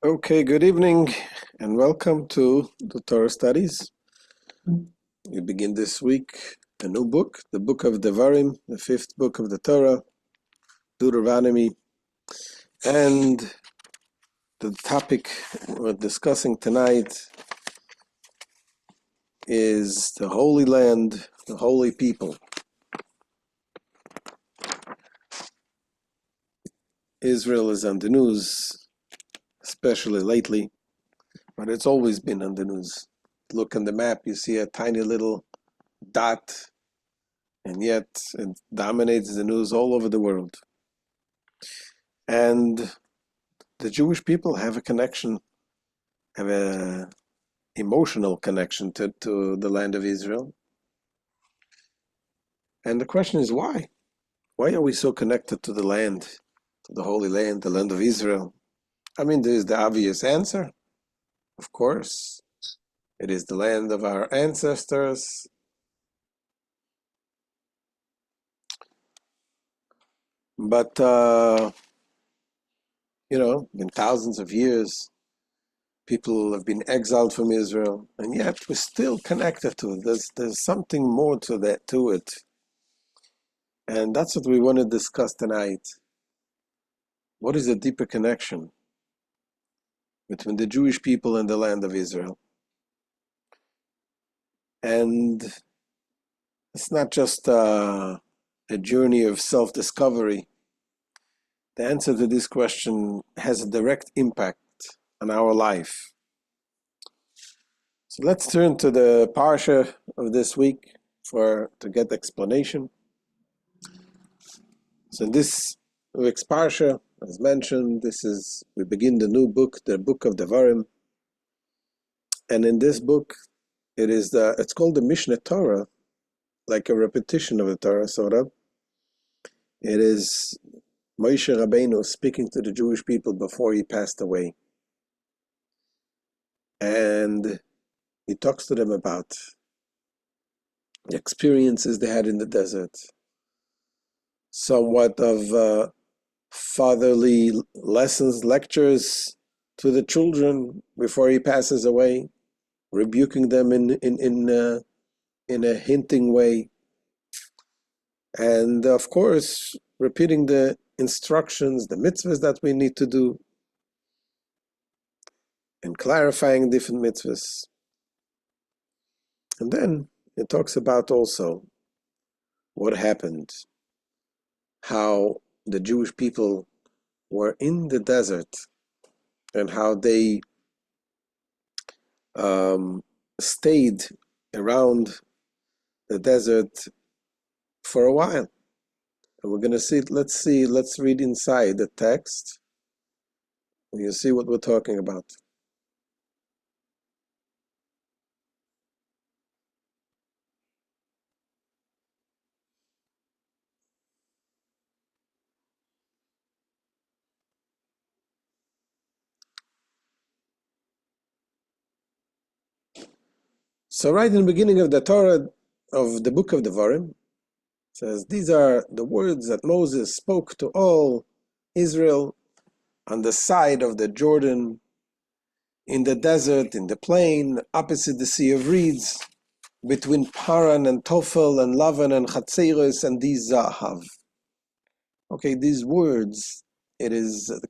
Okay, good evening and welcome to the Torah studies. We begin this week a new book, the book of Devarim, the fifth book of the Torah, Deuteronomy. And the topic we're discussing tonight is the Holy Land, the Holy People. Israel is on the news, especially lately, but it's always been on the news. Look on the map, you see a tiny little dot, and yet it dominates the news all over the world. And the Jewish people have a connection, have a emotional connection to the land of Israel. And the question is why? Why are we so connected to the land, to the Holy Land, the land of Israel? I mean, there's the obvious answer. Of course, it is the land of our ancestors. But, in thousands of years, people have been exiled from Israel, and yet we're still connected to it. There's something more to it. And that's what we want to discuss tonight. What is the deeper connection between the Jewish people and the land of Israel? And it's not just a journey of self-discovery. The answer to this question has a direct impact on our life. So let's turn to the parsha of this week to get explanation. So in this week's parsha, as mentioned, we begin the new book, the book of Devarim. And in this book, it's called the Mishnah Torah, like a repetition of the Torah, sort of. It is Moshe Rabbeinu speaking to the Jewish people before he passed away. And he talks to them about the experiences they had in the desert, somewhat of fatherly lessons, lectures to the children before he passes away, rebuking them in a hinting way, and of course repeating the instructions, the mitzvahs that we need to do, and clarifying different mitzvahs. And then it talks about also what happened, how the Jewish people were in the desert and how they stayed around the desert for a while. And we're going to see, let's read inside the text, and you'll see what we're talking about. So right in the beginning of the Torah, of the book of Devarim, says, these are the words that Moses spoke to all Israel on the side of the Jordan, in the desert, in the plain, opposite the Sea of Reeds, between Paran and Tophel and Lavan and Chatzeres and Di Zahav. Okay, these words, it is a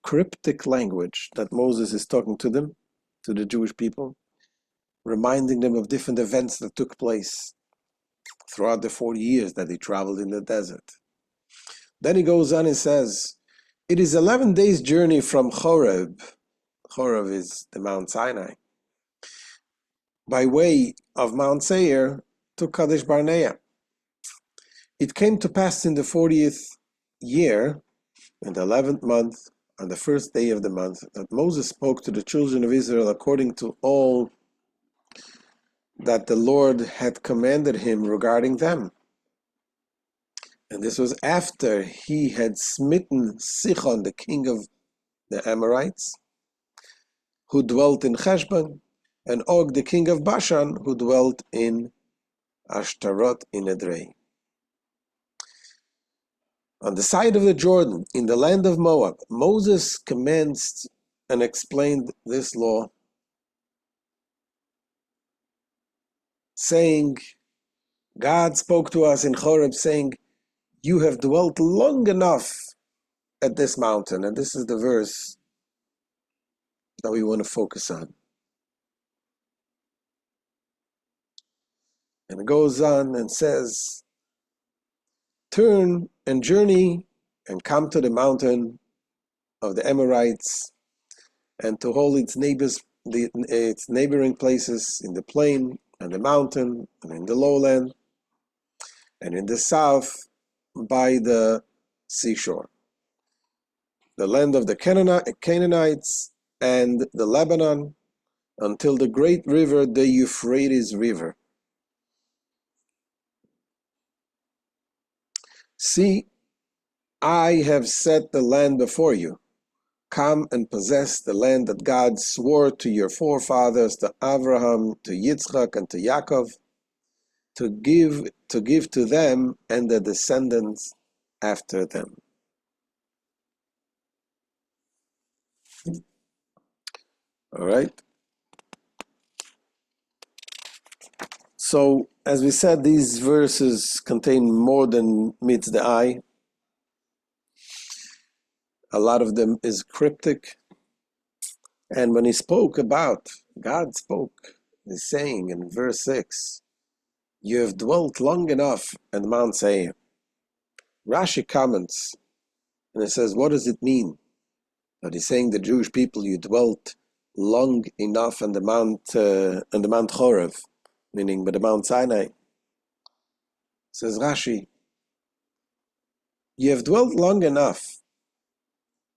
cryptic language that Moses is talking to them, to the Jewish people, reminding them of different events that took place throughout the 40 years that he traveled in the desert. Then he goes on and says, it is 11 days journey from Horeb. Horeb is the Mount Sinai, by way of Mount Seir to Kadesh Barnea. It came to pass in the 40th year, in the 11th month, on the first day of the month, that Moses spoke to the children of Israel according to all that the Lord had commanded him regarding them. And this was after he had smitten Sichon, the king of the Amorites, who dwelt in Heshbon, and Og, the king of Bashan, who dwelt in Ashtaroth in Edrei. On the side of the Jordan, in the land of Moab, Moses commenced and explained this law, saying, God spoke to us in Horeb saying, you have dwelt long enough at this mountain. And this is the verse that we want to focus on. And it goes on and says, turn and journey and come to the mountain of the Amorites and to all its neighbors, its neighboring places in the plain and the mountain and in the lowland and in the south by the seashore, the land of the Canaanites and the Lebanon, until the great river, the Euphrates River. See, I have set the land before you. Come and possess the land that God swore to your forefathers, to Abraham, to Yitzchak, and to Yaakov, to give to them and their descendants after them. All right. So, as we said, these verses contain more than meets the eye. A lot of them is cryptic. And when he spoke about, God spoke, he's saying in verse 6, you have dwelt long enough at Mount Seir. Rashi comments, and it says, what does it mean? That he's saying the Jewish people, you dwelt long enough on the Mount Horeb, meaning by the Mount Sinai. Says Rashi, you have dwelt long enough.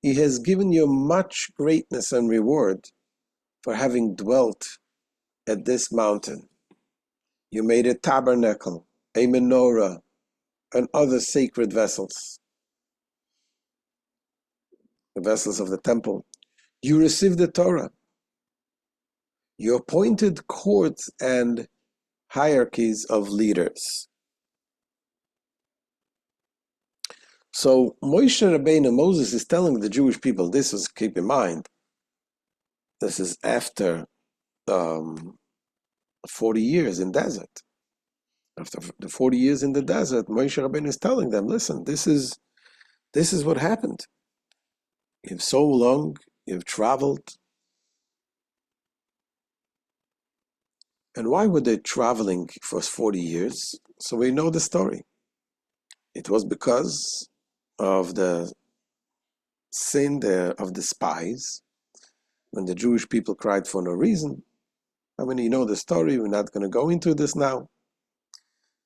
He has given you much greatness and reward for having dwelt at this mountain. You made a tabernacle, a menorah, and other sacred vessels, the vessels of the temple. You received the Torah. You appointed courts and hierarchies of leaders. So Moshe Rabbeinu, Moses, is telling the Jewish people, this is, keep in mind, this is after 40 years in desert. After the 40 years in the desert, Moshe Rabbeinu is telling them, listen, this is what happened. You've so long, you've traveled. And why were they traveling for 40 years? So we know the story. It was because of the sin of the spies, when the Jewish people cried for no reason. I mean, you know the story, we're not going to go into this now.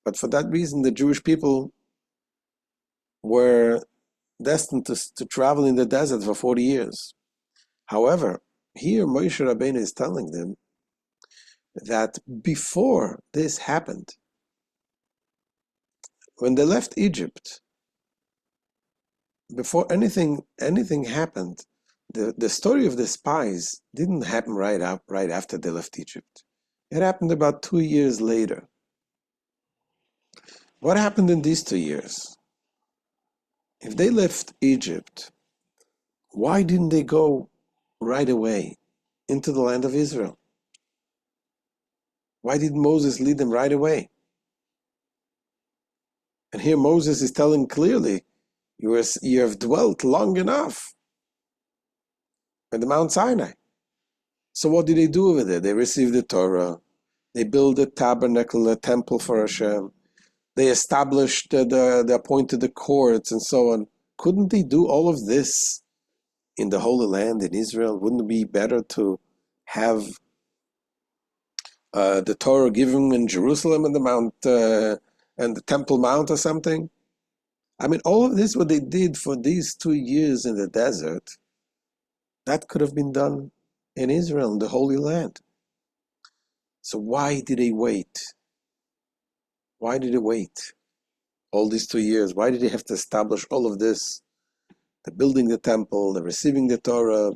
But for that reason, the Jewish people were destined to travel in the desert for 40 years. However, here Moshe Rabbeinu is telling them that before this happened, when they left Egypt, before anything happened, the story of the spies didn't happen right after they left Egypt. It happened about 2 years later. What happened in these 2 years? If they left Egypt, why didn't they go right away into the land of Israel? Why did Moses lead them right away? And here Moses is telling clearly, you have dwelt long enough at the Mount Sinai. So what did they do over there? They received the Torah. They built a tabernacle, a temple for Hashem. They established they appointed the courts and so on. Couldn't they do all of this in the Holy Land in Israel? Wouldn't it be better to have the Torah given in Jerusalem and the Mount and the Temple Mount or something? I mean, all of this, what they did for these 2 years in the desert, that could have been done in Israel, in the Holy Land. So why did they wait? Why did they wait all these 2 years? Why did they have to establish all of this? The building the temple, the receiving the Torah,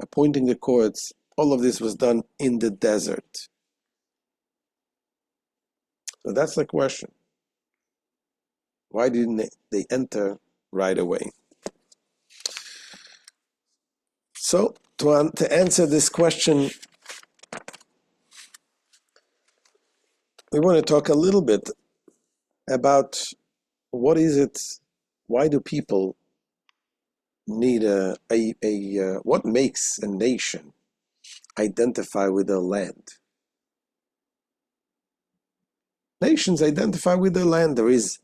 appointing the courts, all of this was done in the desert. So that's the question. Why didn't they enter right away? So To answer this question, we want to talk a little bit about what is it, why do people need what makes a nation identify with their land? Nations identify with their land. There is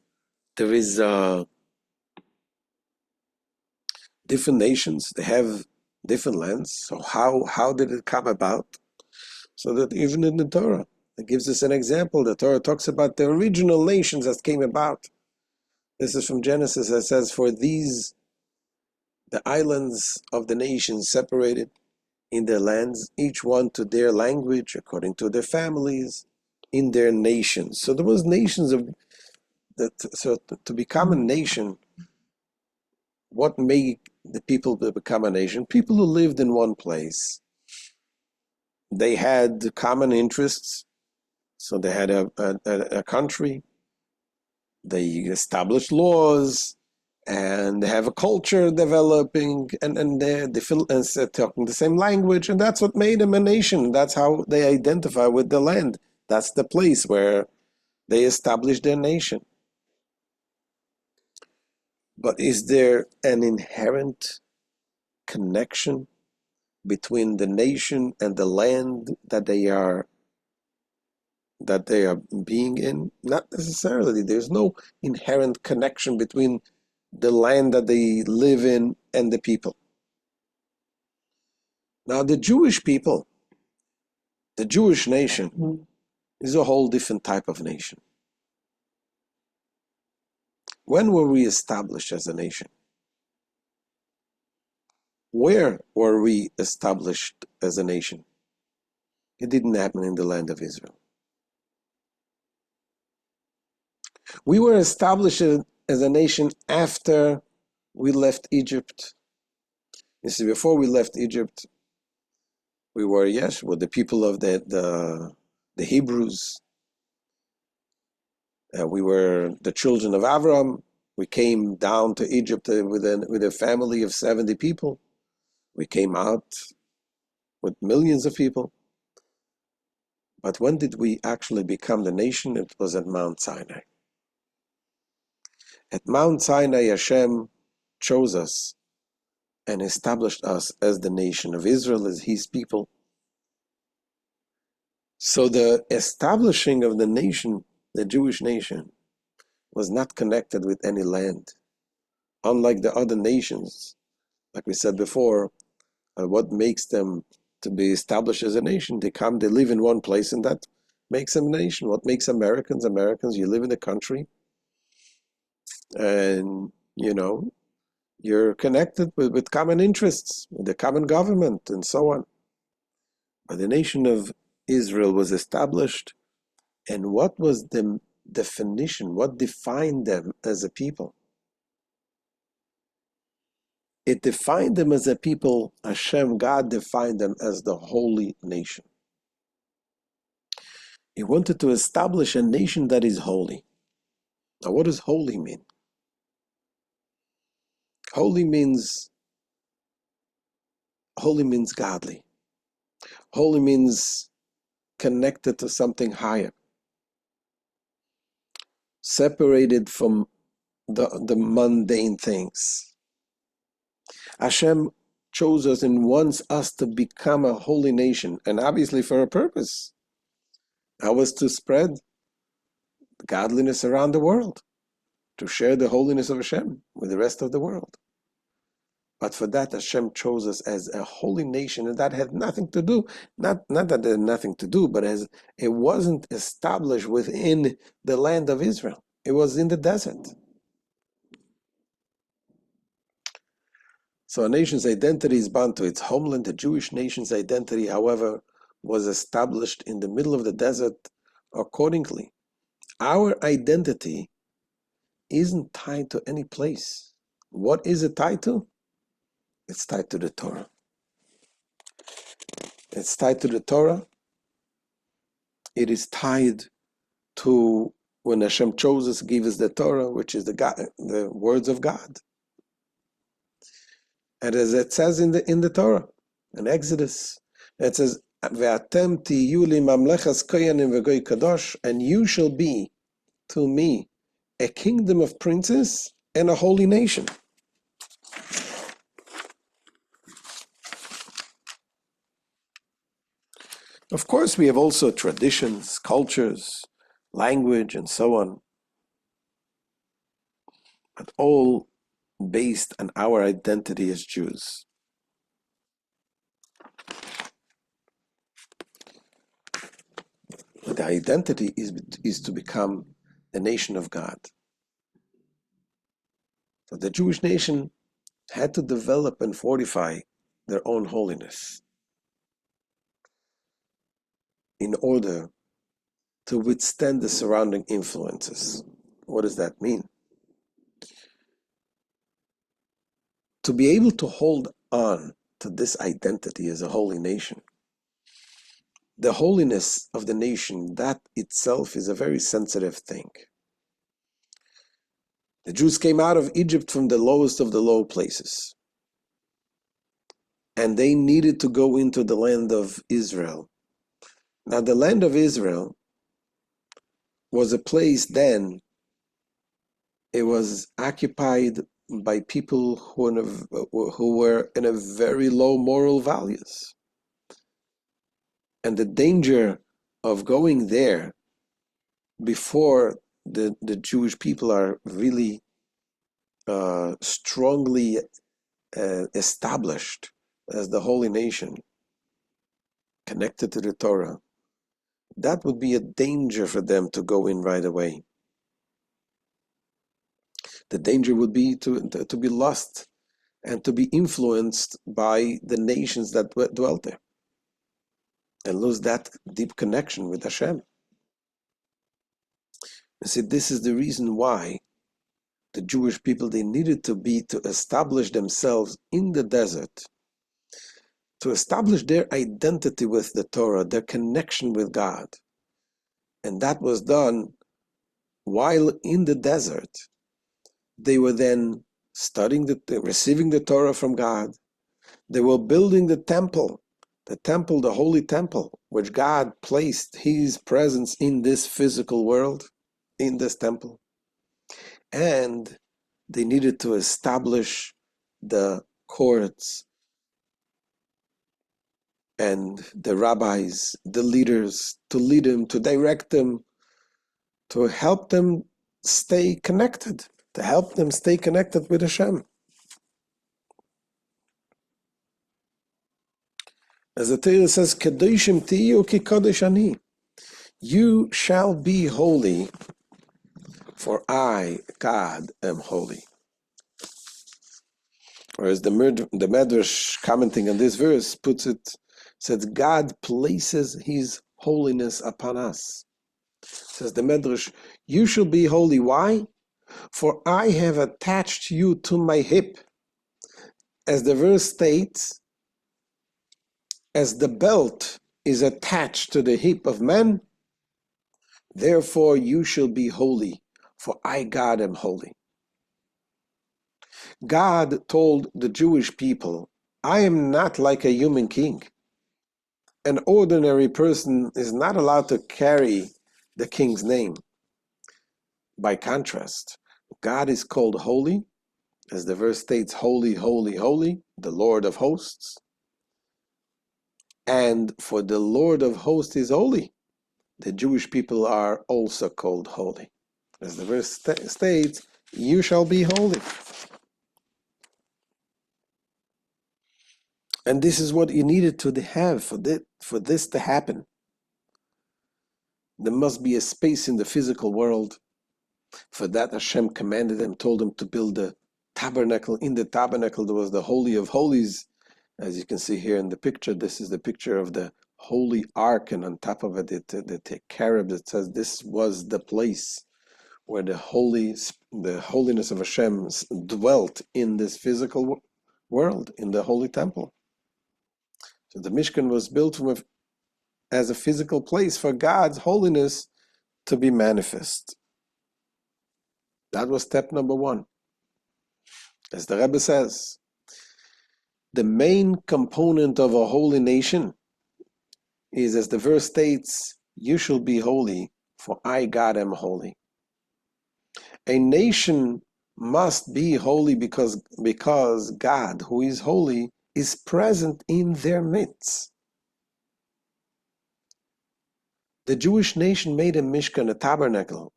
different nations. They have different lands. So how did it come about? So that even in the Torah, it gives us an example. The Torah talks about the original nations that came about. This is from Genesis. It says, "For these, the islands of the nations separated in their lands, each one to their language, according to their families, in their nations." So there was nations of that. So to become a nation, what made the people to become a nation? People who lived in one place. They had common interests, so they had a country. They established laws, and they have a culture developing, and they're talking the same language, and that's what made them a nation. That's how they identify with the land. That's the place where they established their nation. But is there an inherent connection between the nation and the land that they are being in? Not necessarily. There's no inherent connection between the land that they live in and the people. Now, the Jewish people, the Jewish nation, is a whole different type of nation. When were we established as a nation? Where were we established as a nation? It didn't happen in the land of Israel. We were established as a nation after we left Egypt. You see, before we left Egypt, we were, yes, with the people of the Hebrews. We were the children of Avram. We came down to Egypt with a family of 70 people. We came out with millions of people. But when did we actually become the nation? It was at Mount Sinai. At Mount Sinai, Hashem chose us and established us as the nation of Israel, as his people. So the establishing of the nation, the Jewish nation, was not connected with any land. Unlike the other nations, like we said before, what makes them to be established as a nation? They live in one place, and that makes them a nation. What makes Americans? You live in a country, and you're connected with common interests, with the common government, and so on. But the nation of Israel was established, and what was the definition? What defined them as a people? It defined them as a people. Hashem, God, defined them as the holy nation. He wanted to establish a nation that is holy. Now, what does holy mean? Holy means godly. Holy means connected to something higher, separated from the mundane things. Hashem chose us and wants us to become a holy nation, and obviously for a purpose. That was to spread godliness around the world, to share the holiness of Hashem with the rest of the world. But for that, Hashem chose us as a holy nation, and that had nothing to do, not that it had nothing to do, but as it wasn't established within the land of Israel. It was in the desert. So a nation's identity is bound to its homeland. The Jewish nation's identity, however, was established in the middle of the desert accordingly. Our identity isn't tied to any place. What is it tied to? It's tied to the Torah. It's tied to the Torah. It is tied to when Hashem chose us, gave us the Torah, which is the words of God. And as it says in the Torah, In Exodus, it says, "Ve'atem tiyu li mamlechas koyanim v'goy kadosh," and you shall be to me a kingdom of princes and a holy nation. Of course, we have also traditions, cultures, language, and so on, but all based on our identity as Jews. The identity is to become the nation of God. So the Jewish nation had to develop and fortify their own holiness in order to withstand the surrounding influences. What does that mean? To be able to hold on to this identity as a holy nation, the holiness of the nation, that itself is a very sensitive thing. The Jews came out of Egypt from the lowest of the low places, and they needed to go into the land of Israel. Now, the land of Israel was a place then, it was occupied by people who were in a very low moral values. And the danger of going there before the Jewish people are really strongly established as the holy nation, connected to the Torah, that would be a danger for them to go in right away. The danger would be to be lost and to be influenced by the nations that dwelt there and lose that deep connection with Hashem. You see, this is the reason why the Jewish people, they needed to establish themselves in the desert, to establish their identity with the Torah, their connection with God. And that was done while in the desert. They were then receiving the Torah from God. They were building the temple, the holy temple, which God placed his presence in this physical world, in this temple. And they needed to establish the courts and the rabbis, the leaders, to lead them, to direct them, to help them stay connected, with Hashem. As the Torah says, "Kedoshim tiyu ki kodesh ani." You shall be holy, for I, God, am holy. Whereas the Medrash, commenting on this verse, puts it, says, God places his holiness upon us. Says the Medrash, you shall be holy. Why? For I have attached you to my hip. As the verse states, as the belt is attached to the hip of man, therefore you shall be holy, for I, God, am holy. God told the Jewish people, I am not like a human king. An ordinary person is not allowed to carry the king's name. By contrast, God is called holy, as the verse states, holy, holy, holy, the Lord of hosts. And for the Lord of hosts is holy, the Jewish people are also called holy. As the verse states, you shall be holy. And this is what you needed to have for this to happen. There must be a space in the physical world. For that, Hashem commanded them, told them to build a tabernacle. In the tabernacle, there was the Holy of Holies. As you can see here in the picture, this is the picture of the Holy Ark, and on top of it, the cherub that says this was the place where the holiness of Hashem dwelt in this physical world, in the Holy Temple. So the Mishkan was built as a physical place for God's holiness to be manifest. That was step number one. As the Rebbe says, The main component of a holy nation is, as the verse states, you shall be holy, for I God am holy. A nation must be holy because God, who is holy, is present in their midst. The Jewish nation made a mishkan, a tabernacle,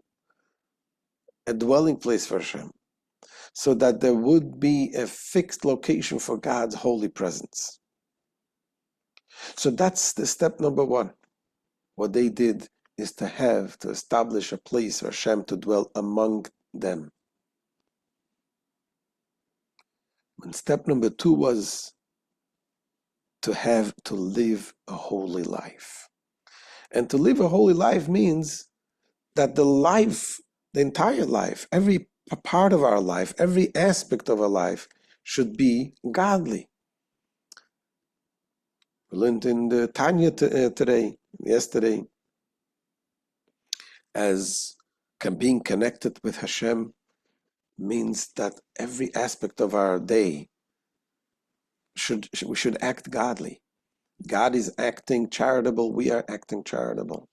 a dwelling place for Hashem, so that there would be a fixed location for God's holy presence. So that's the step number one. What they did is to establish a place for Hashem to dwell among them. And step number two was to live a holy life. And to live a holy life means that the entire life, every part of our life, every aspect of our life should be godly. We learned in the Tanya yesterday, as being connected with Hashem means that every aspect of our day we should act godly. God is acting charitable, we are acting charitable.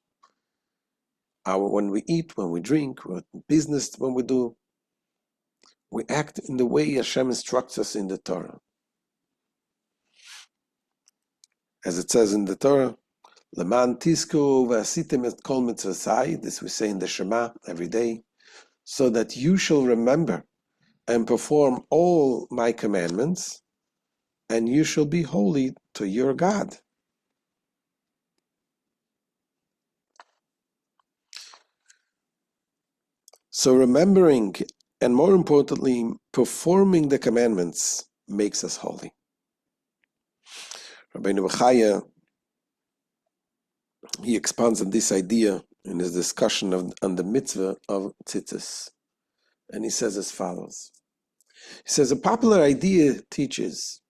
When we eat, when we drink, business, when we do, we act in the way Hashem instructs us in the Torah. As it says in the Torah, Leman tisku v'asitem et kol mitzvasai, this we say in the Shema every day, so that you shall remember and perform all my commandments, and you shall be holy to your God. So remembering, and more importantly, performing the commandments makes us holy. Rabbeinu Bechaya, he expands on this idea in his discussion on the mitzvah of tzitzis. And he says as follows. He says, a popular idea teaches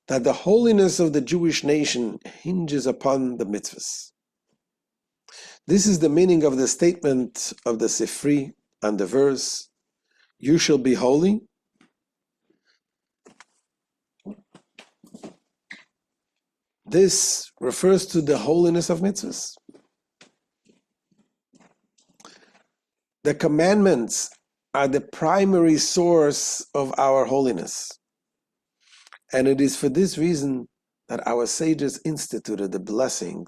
that the holiness of the Jewish nation hinges upon the mitzvahs. This is the meaning of the statement of the Sifri and the verse, you shall be holy. This refers to the holiness of mitzvahs. The commandments are the primary source of our holiness. And it is for this reason that our sages instituted the blessing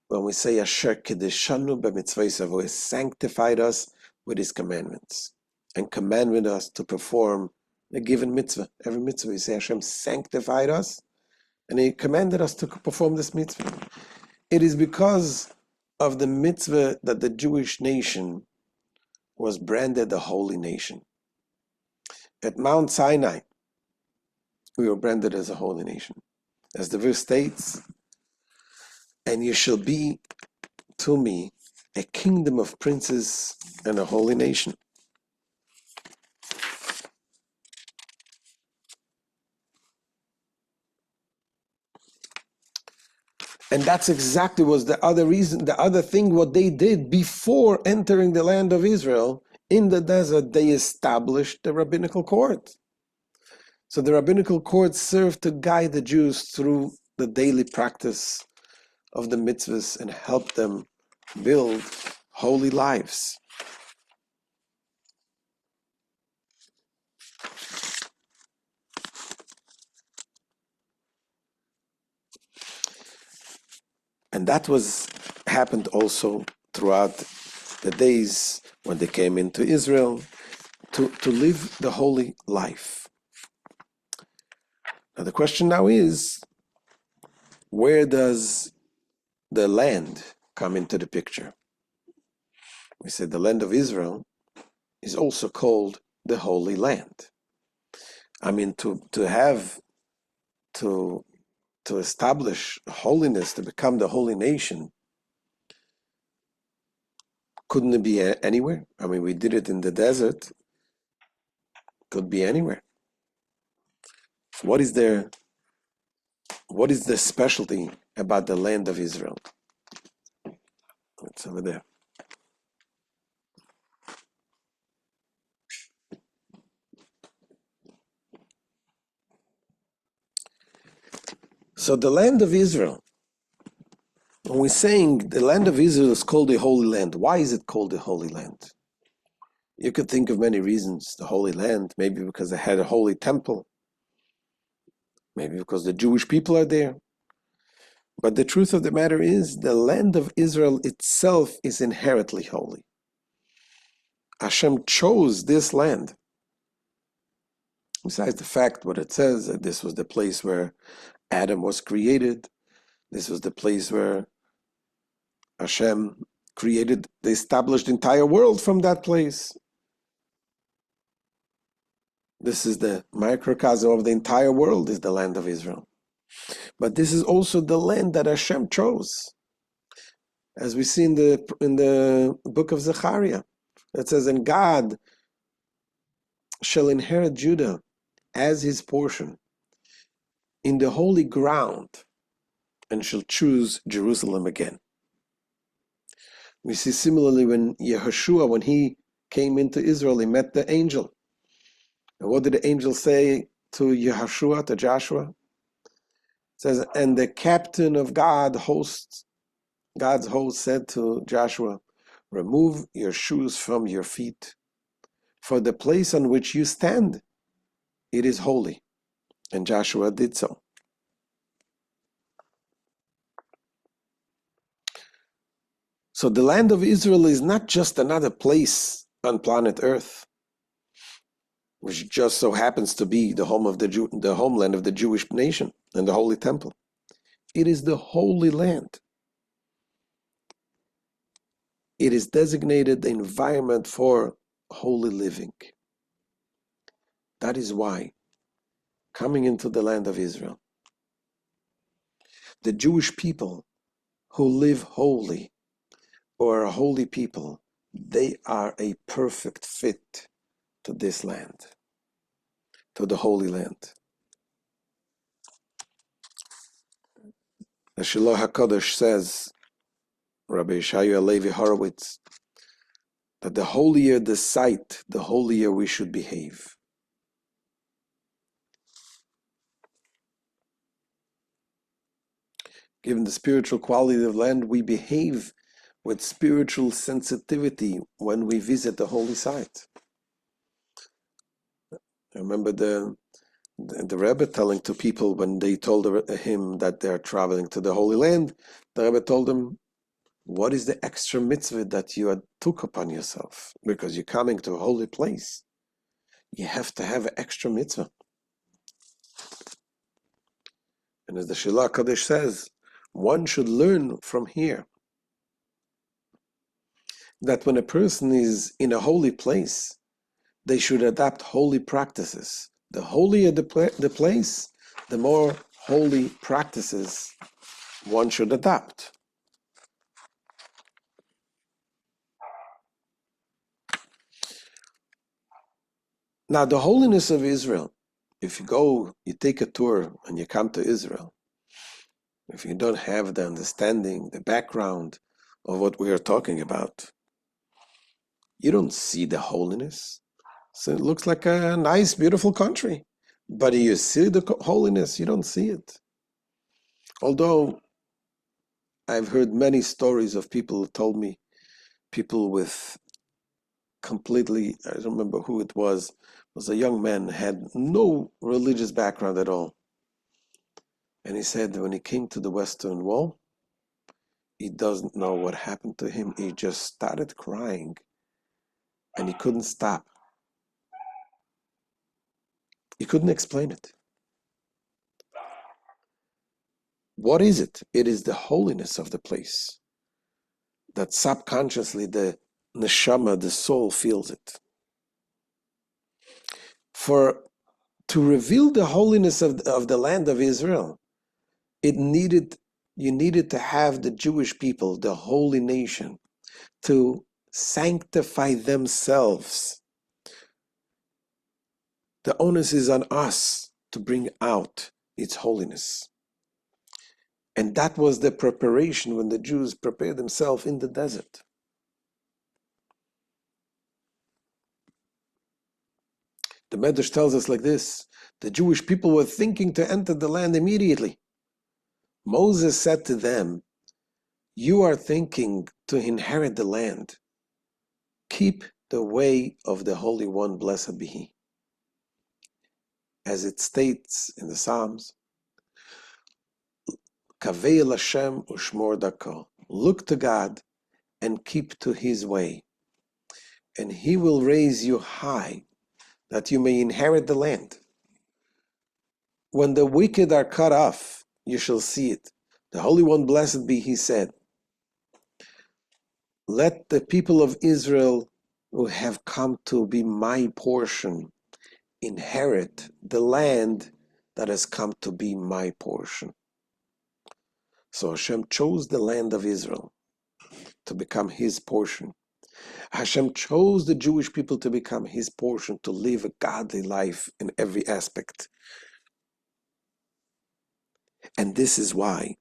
when we say Asher Kedeshanu b'mitzvaysav, who has sanctified us with his commandments and commanded us to perform a given mitzvah. Every mitzvah, we say Hashem sanctified us and he commanded us to perform this mitzvah. It is because of the mitzvah that the Jewish nation was branded the holy nation. At Mount Sinai, we were branded as a holy nation. As the verse states, and you shall be to me a kingdom of princes and a holy nation. And that's exactly was the other reason, the other thing what they did before entering the land of Israel. In the desert, they established the rabbinical court. So the rabbinical court served to guide the Jews through the daily practice of the mitzvahs and help them build holy lives. And that happened also throughout the days when they came into Israel to live the holy life. Now the question now is, where does the land come into the picture? We said the land of Israel is also called the Holy Land. I mean, to establish holiness, to become the holy nation, couldn't it be anywhere? I mean, we did it in the desert. Could be anywhere. What is the specialty about the land of Israel? It's over there. So the land of Israel, when we're saying the land of Israel is called the Holy Land, why is it called the Holy Land? You could think of many reasons. The Holy Land, maybe because it had a holy temple, maybe because the Jewish people are there. But the truth of the matter is, the land of Israel itself is inherently holy. Hashem chose this land. Besides the fact what it says, that this was the place where Adam was created. This was the place where Hashem created the established entire world from that place. This is the microcosm of the entire world, is the land of Israel. But this is also the land that Hashem chose. As we see in the book of Zechariah, it says, and God shall inherit Judah as his portion in the holy ground, and shall choose Jerusalem again. We see similarly when Yehoshua, when he came into Israel, he met the angel. And what did the angel say to Yehoshua, to Joshua? It says, and the captain of God's host said to Joshua, remove your shoes from your feet, for the place on which you stand, it is holy. And Joshua did so. So the land of Israel is not just another place on planet Earth, which just so happens to be the homeland of the Jewish nation and the Holy Temple. It is the Holy Land. It is designated the environment for holy living. That is why, coming into the land of Israel, the Jewish people who live holy or are holy people, they are a perfect fit to this land, to the Holy Land. The Shiloh HaKadosh says, Rabbi Yeshayahu Alevi Horowitz, that the holier the site, the holier we should behave. Given the spiritual quality of the land, we behave with spiritual sensitivity when we visit the holy site. I remember the Rebbe telling to people when they told him that they're traveling to the Holy Land, the Rebbe told them, what is the extra mitzvah that you took upon yourself? Because you're coming to a holy place. You have to have an extra mitzvah. And as the Shiloh HaKadosh says, one should learn from here that when a person is in a holy place, they should adopt holy practices. The holier the place, the more holy practices one should adopt. Now, the holiness of Israel, if you take a tour and you come to Israel, if you don't have the understanding, the background of what we are talking about, you don't see the holiness. So it looks like a nice, beautiful country. But you see the holiness, you don't see it. Although I've heard many stories of people who told me, people with completely, I don't remember who it was a young man, had no religious background at all. And he said when he came to the Western Wall, he doesn't know what happened to him. He just started crying and he couldn't stop. He couldn't explain it. What is it? It is the holiness of the place that subconsciously the neshama, the soul, feels it. To reveal the holiness of the land of Israel, you needed to have the Jewish people, the holy nation, to sanctify themselves. The onus is on us to bring out its holiness. And that was the preparation when the Jews prepared themselves in the desert. The Medrash tells us like this: the Jewish people were thinking to enter the land immediately. Moses said to them, "You are thinking to inherit the land. Keep the way of the Holy One, blessed be He." As it states in the Psalms, Kavei el Hashem ushmor dako. Look to God and keep to His way, and He will raise you high, that you may inherit the land. When the wicked are cut off, you shall see it. The Holy One, blessed be He, said, "Let the people of Israel who have come to be my portion inherit the land that has come to be my portion." So Hashem chose the land of Israel to become His portion. Hashem chose the Jewish people to become His portion, to live a godly life in every aspect. And this is why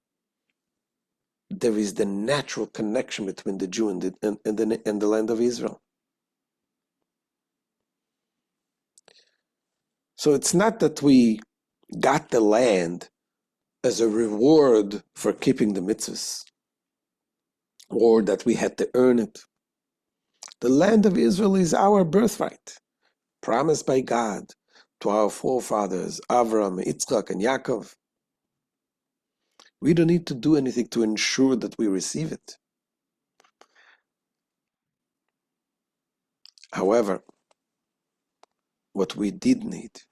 there is the natural connection between the Jew and the land of Israel. So it's not that we got the land as a reward for keeping the mitzvahs, or that we had to earn it. The land of Israel is our birthright, promised by God to our forefathers, Avram, Yitzchak, and Yaakov. We don't need to do anything to ensure that we receive it. However, what we did need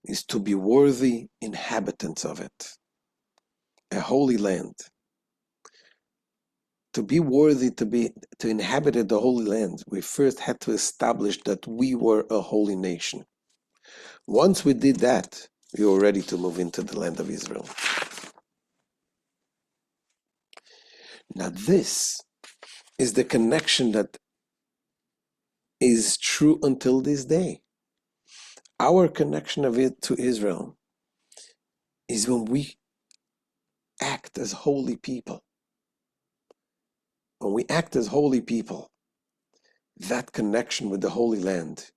is to be worthy inhabitants of it, a holy land. To be worthy to inhabit the holy land, we first had to establish that we were a holy nation. Once we did that, we were ready to move into the land of Israel. Now this is the connection that is true until this day. Our connection of it to Israel is when we act as holy people. When we act as holy people, that connection with the Holy Land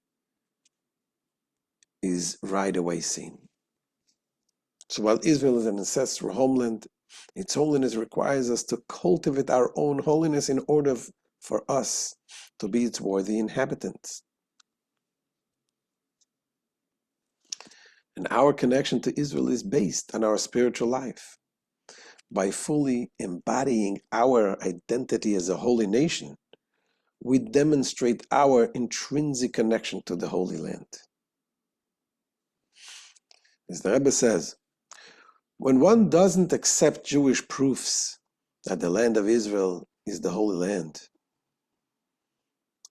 is right away seen. So while Israel is an ancestral homeland, its holiness requires us to cultivate our own holiness in order for us to be its worthy inhabitants. And our connection to Israel is based on our spiritual life. By fully embodying our identity as a holy nation, we demonstrate our intrinsic connection to the Holy Land. As the Rebbe says, when one doesn't accept Jewish proofs that the land of Israel is the Holy Land,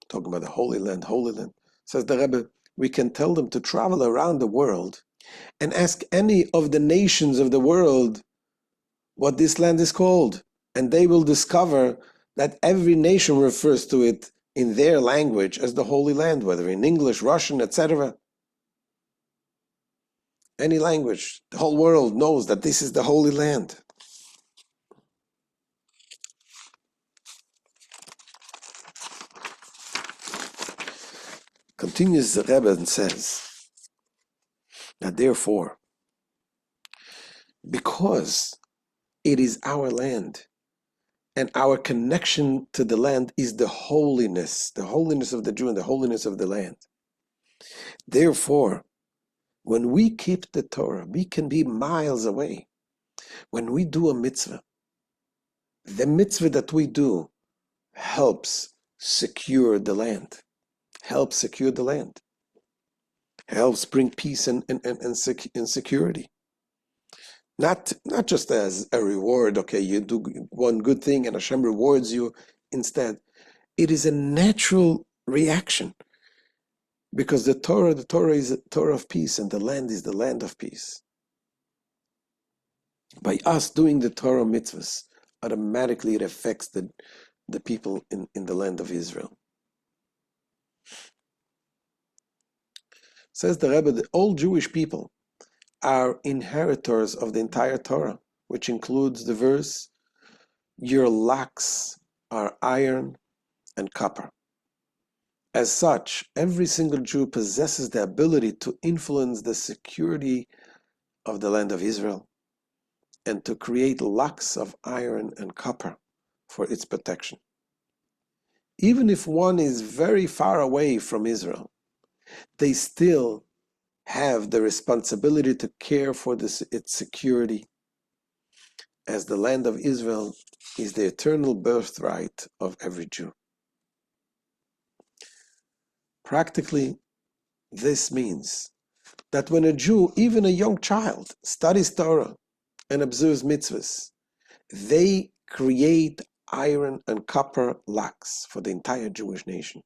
talking about the Holy Land, says the Rebbe, we can tell them to travel around the world and ask any of the nations of the world what this land is called, and they will discover that every nation refers to it in their language as the Holy Land, whether in English, Russian, etc. Any language, the whole world knows that this is the Holy Land. Continues the Rebbe and says that therefore, because it is our land, and our connection to the land is the holiness of the Jew and the holiness of the land. Therefore, when we keep the Torah, we can be miles away. When we do a mitzvah, the mitzvah that we do helps secure the land, helps bring peace and security. Not just as a reward, okay, you do one good thing and Hashem rewards you. Instead, it is a natural reaction, because the Torah is a Torah of peace, and the land is the land of peace. By us doing the Torah mitzvahs, automatically it affects the people in the land of Israel. Says the Rebbe, that all Jewish people are inheritors of the entire Torah, which includes the verse, "Your locks are iron and copper." As such, every single Jew possesses the ability to influence the security of the land of Israel and to create locks of iron and copper for its protection. Even if one is very far away from Israel, they still have the responsibility to care for its security, as the land of Israel is the eternal birthright of every Jew. Practically, this means that when a Jew, even a young child, studies Torah and observes mitzvahs, they create iron and copper locks for the entire Jewish nation.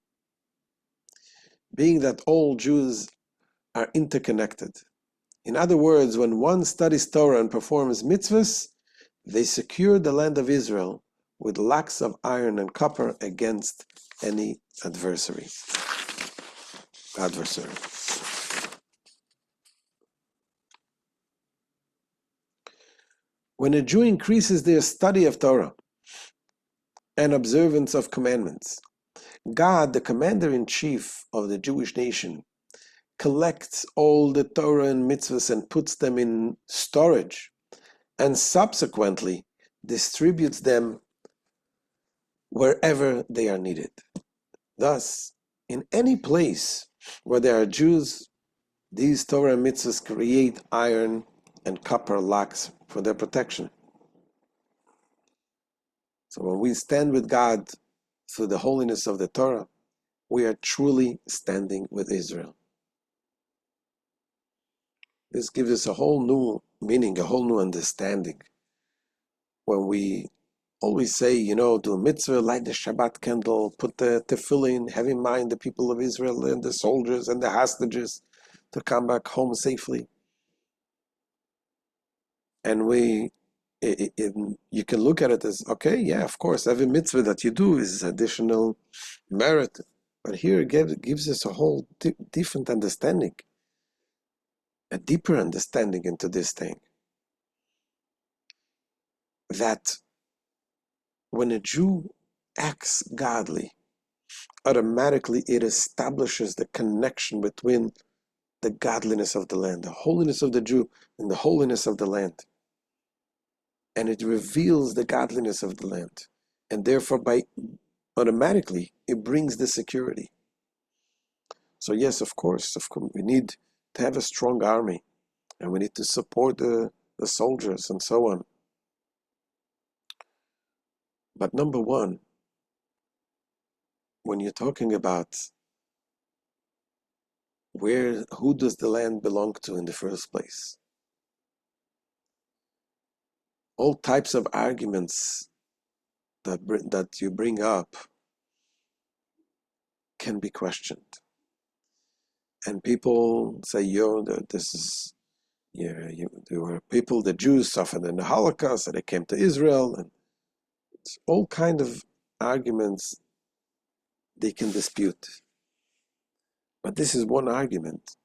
Being that all Jews are interconnected. In other words, when one studies Torah and performs mitzvahs, they secure the land of Israel with locks of iron and copper against any adversary. When a Jew increases their study of Torah and observance of commandments, God, the commander-in-chief of the Jewish nation, collects all the Torah and mitzvahs and puts them in storage, and subsequently distributes them wherever they are needed. Thus, in any place where there are Jews, these Torah and mitzvahs create iron and copper locks for their protection. So when we stand with God through the holiness of the Torah, we are truly standing with Israel. This gives us a whole new meaning, a whole new understanding. When we always say, do a mitzvah, light the Shabbat candle, put the tefillin, have in mind the people of Israel and the soldiers and the hostages to come back home safely. And you can look at it as, okay, yeah, of course, every mitzvah that you do is additional merit. But here it gives us a whole different understanding, a deeper understanding into this thing. That when a Jew acts godly, automatically it establishes the connection between the godliness of the land, the holiness of the Jew, and the holiness of the land. And it reveals the godliness of the land. And therefore, automatically, it brings the security. So yes, of course, we need to have a strong army, and we need to support the soldiers and so on. But number one, when you're talking about who does the land belong to in the first place? All types of arguments that you bring up can be questioned. And people say, this is, there were people, the Jews suffered in the Holocaust, and they came to Israel, and it's all kind of arguments they can dispute. But this is one argument,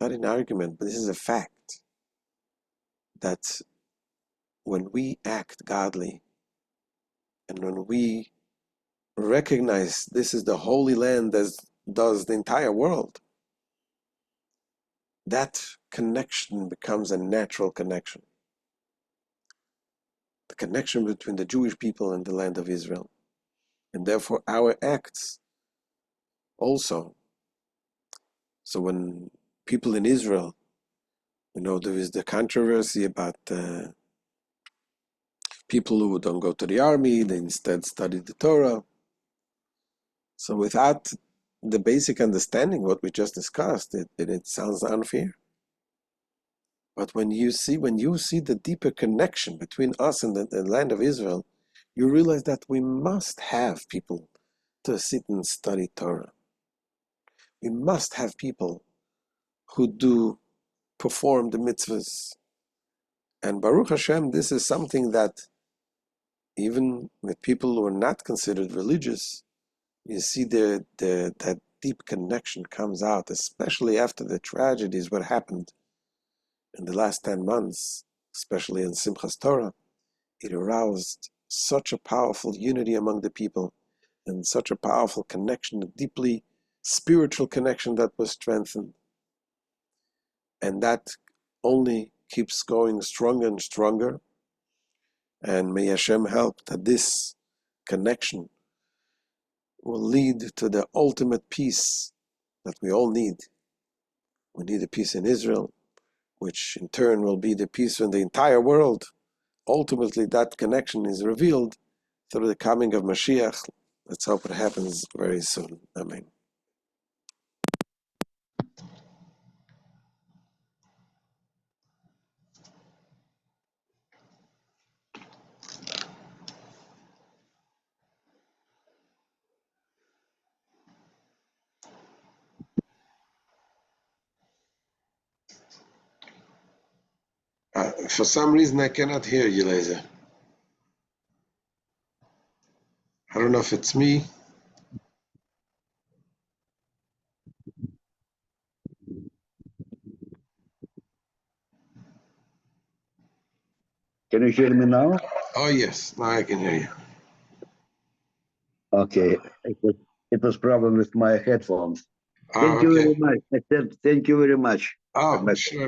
not an argument, but this is a fact, that when we act godly, and when we recognize this is the Holy Land as does the entire world, that connection becomes a natural connection. The connection between the Jewish people and the land of Israel. And therefore our acts also. So when people in Israel, there is the controversy about people who don't go to the army, they instead study the Torah. So without the basic understanding what we just discussed, it sounds unfair. But when you see the deeper connection between us and the land of Israel, you realize that we must have people to sit and study Torah. We must have people who do perform the mitzvahs. And Baruch Hashem, this is something that even with people who are not considered religious, you see that deep connection comes out, especially after the tragedies, what happened in the last 10 months, especially in Simchas Torah. It aroused such a powerful unity among the people and such a powerful connection, a deeply spiritual connection that was strengthened. And that only keeps going stronger and stronger. And may Hashem help that this connection will lead to the ultimate peace that we all need. We need a peace in Israel, which in turn will be the peace in the entire world. Ultimately, that connection is revealed through the coming of Mashiach. Let's hope it happens very soon. Amen. For some reason, I cannot hear you, Laser. I don't know if it's me. Can you hear me now? Oh, yes. Now I can hear you. Okay. It was problem with my headphones. Thank you Okay. very much. I said thank you very much. Oh, sure.